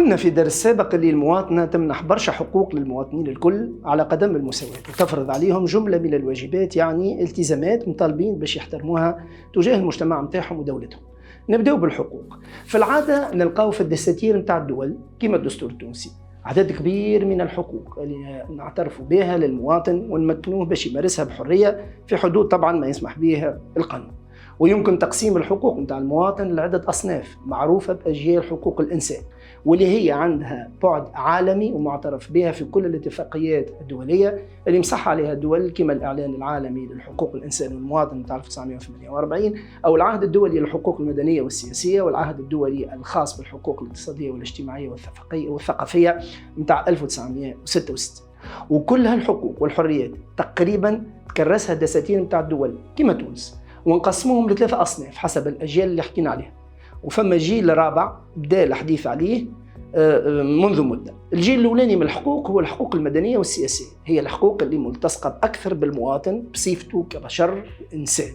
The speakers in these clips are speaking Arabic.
قلنا في درس سابق اللي المواطنة تمنح برشا حقوق للمواطنين الكل على قدم المساواة، وتفرض عليهم جملة من الواجبات، يعني التزامات مطالبين باش يحترموها تجاه المجتمع متاعهم ودولتهم. نبداو بالحقوق. في العادة نلقاو في الدساتير متاع الدول كما الدستور التونسي عدد كبير من الحقوق اللي نعترفوا بها للمواطن ونمكنوه باش يمارسها بحرية في حدود طبعا ما يسمح به القانون. ويمكن تقسيم الحقوق متاع المواطن لعدة أصناف معروفة بأجيال حقوق الإنسان، واللي هي عندها بعد عالمي ومعترف بها في كل الاتفاقيات الدولية اللي مصح عليها الدول، كما الإعلان العالمي للحقوق الإنسان والمواطن متاع 1948، أو العهد الدولي للحقوق المدنية والسياسية، والعهد الدولي الخاص بالحقوق الاقتصادية والاجتماعية والثقافية متاع 1966. وكل هالحقوق والحريات تقريبا تكرسها الدساتير متاع الدول كما تونس، ونقسموهم لثلاثة أصناف حسب الأجيال اللي حكينا عليها. وفما جيل رابع بدأ الحديث عليه منذ مدة. الجيل الأولاني من الحقوق هو الحقوق المدنية والسياسية، هي الحقوق اللي ملتصقة أكثر بالمواطن بصفته كبشر إنسان.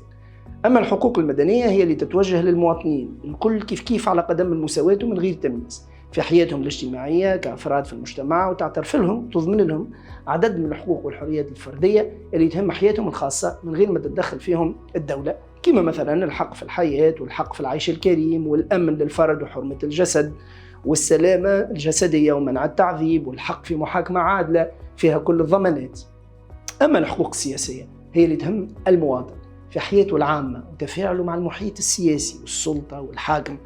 أما الحقوق المدنية هي اللي تتوجه للمواطنين الكل كيف على قدم المساواة ومن غير تمييز في حياتهم الاجتماعية كأفراد في المجتمع، وتعترف لهم تضمن لهم عدد من الحقوق والحريات الفردية اللي تهم حياتهم الخاصة من غير ما تتدخل فيهم الدولة، كما مثلا الحق في الحياة والحق في العيش الكريم والأمن للفرد وحرمة الجسد والسلامة الجسدية ومنع التعذيب والحق في محاكمة عادلة فيها كل الضمانات. أما الحقوق السياسية هي اللي تهم المواطن في حياته العامة وتفاعله مع المحيط السياسي والسلطة والحاكم،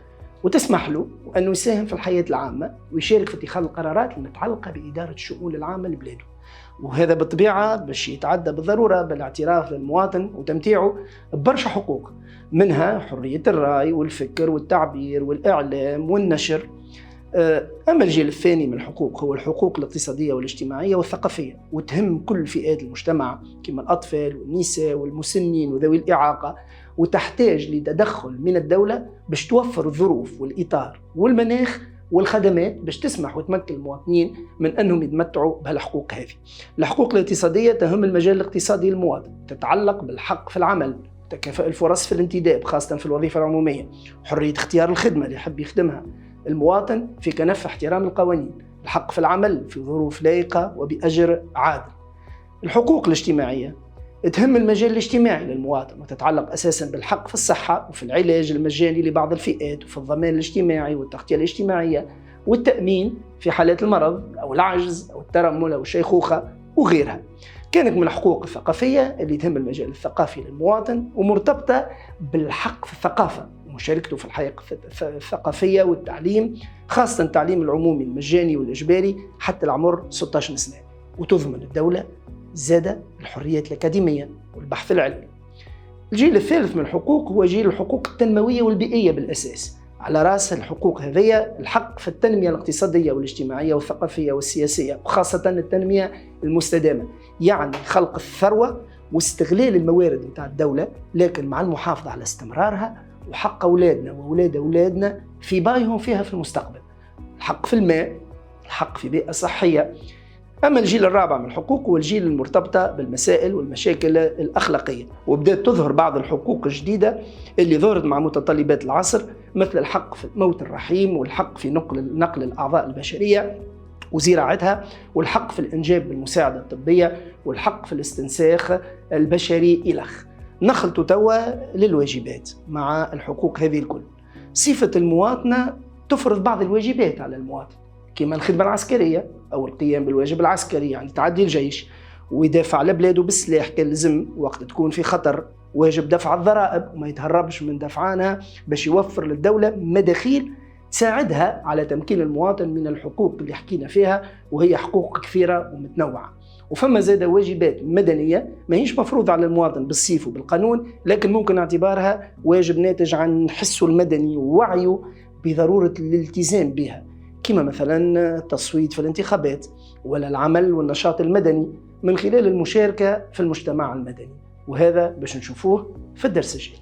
وتسمح له أنه يساهم في الحياة العامة ويشارك في اتخاذ القرارات المتعلقة بإدارة الشؤون العامة لبلاده، وهذا بالطبيعة باش يتعدى بالضرورة بالاعتراف للمواطن وتمتيعه ببرشا حقوق، منها حرية الرأي والفكر والتعبير والإعلام والنشر. أما الجيل الثاني من الحقوق هو الحقوق الاقتصادية والاجتماعية والثقافية، وتهم كل فئات المجتمع كما الأطفال والنساء والمسنين وذوي الإعاقة، وتحتاج لتدخل من الدولة باش توفر الظروف والإطار والمناخ والخدمات باش تسمح وتمكن المواطنين من أنهم يتمتعوا بهالحقوق هذه. الحقوق الاقتصادية تهم المجال الاقتصادي للمواطن، تتعلق بالحق في العمل، تكافؤ الفرص في الانتداب خاصة في الوظيفة العمومية، حرية اختيار الخدمة اللي يحب يخدمها المواطن في كنف احترام القوانين، الحق في العمل في ظروف لائقة وبأجر عادل. الحقوق الاجتماعية تهم المجال الاجتماعي للمواطن، وتتعلق أساساً بالحق في الصحة وفي العلاج المجاني لبعض الفئات، وفي الضمان الاجتماعي والتغطية الاجتماعية والتأمين في حالات المرض أو العجز أو الترمل أو الشيخوخة وغيرها. كانت من الحقوق الثقافية اللي تهم المجال الثقافي للمواطن ومرتبطة بالحق في الثقافة ومشاركته في الحياة الثقافية والتعليم، خاصة التعليم العمومي المجاني والإجباري حتى العمر 16 سنة. وتضمن الدولة زاد الحريات الأكاديمية والبحث العلمي. الجيل الثالث من الحقوق هو جيل الحقوق التنموية والبيئية بالأساس، على رأس الحقوق هذه الحق في التنمية الاقتصادية والاجتماعية والثقافية والسياسية، وخاصة التنمية المستدامة، يعني خلق الثروة واستغلال الموارد متاع الدولة لكن مع المحافظة على استمرارها وحق أولادنا وأولاد أولادنا في بايهم فيها في المستقبل. الحق في الماء، الحق في بيئة صحية. أما الجيل الرابع من الحقوق هو الجيل المرتبطة بالمسائل والمشاكل الأخلاقية، وبدأت تظهر بعض الحقوق الجديدة اللي ظهرت مع متطلبات العصر، مثل الحق في الموت الرحيم والحق في نقل الأعضاء البشرية وزراعتها، والحق في الإنجاب بالمساعدة الطبية، والحق في الاستنساخ البشري إلخ. نخلط توا للواجبات مع الحقوق هذه الكل. صفة المواطنة تفرض بعض الواجبات على المواطن، كما الخدمة العسكرية أو القيام بالواجب العسكري، يعني تعدي الجيش ويدافع على بلاده بالسلاح كاللزم وقت تكون في خطر، واجب دفع الضرائب وما يتهربش من دفعانها باش يوفر للدولة مداخيل تساعدها على تمكين المواطن من الحقوق اللي حكينا فيها، وهي حقوق كثيرة ومتنوعة. وفما زاد واجبات مدنية ما هيش مفروض على المواطن بالسيف وبالقانون، لكن ممكن اعتبارها واجب ناتج عن حسه المدني ووعيه بضرورة الالتزام بها، كما مثلا التصويت في الانتخابات ولا العمل والنشاط المدني من خلال المشاركة في المجتمع المدني. وهذا باش نشوفوه في الدرس الجاي.